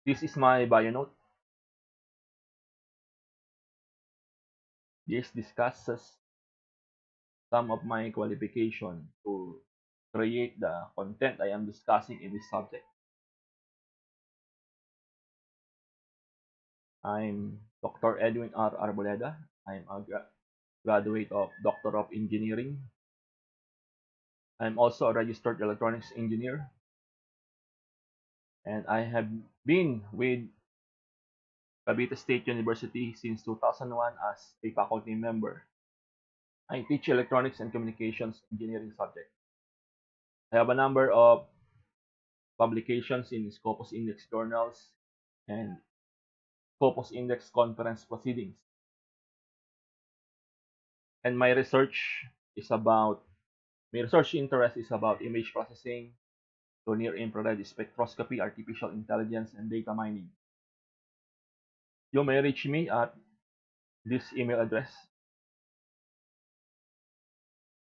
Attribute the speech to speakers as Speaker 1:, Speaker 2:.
Speaker 1: This is my bio note. This discusses some of my qualification to create the content I am discussing in this subject. I'm Dr. Edwin R. Arboleda. I'm a graduate of Doctor of Engineering. I'm also a registered electronics engineer, and I have been with Cavite State University since 2001 as a faculty member. I teach electronics and communications engineering subject. I have a number of publications in Scopus Index journals and Scopus Index conference proceedings. And my research interest is about image processing to near infrared spectroscopy, artificial intelligence, and data mining. You may reach me at this email address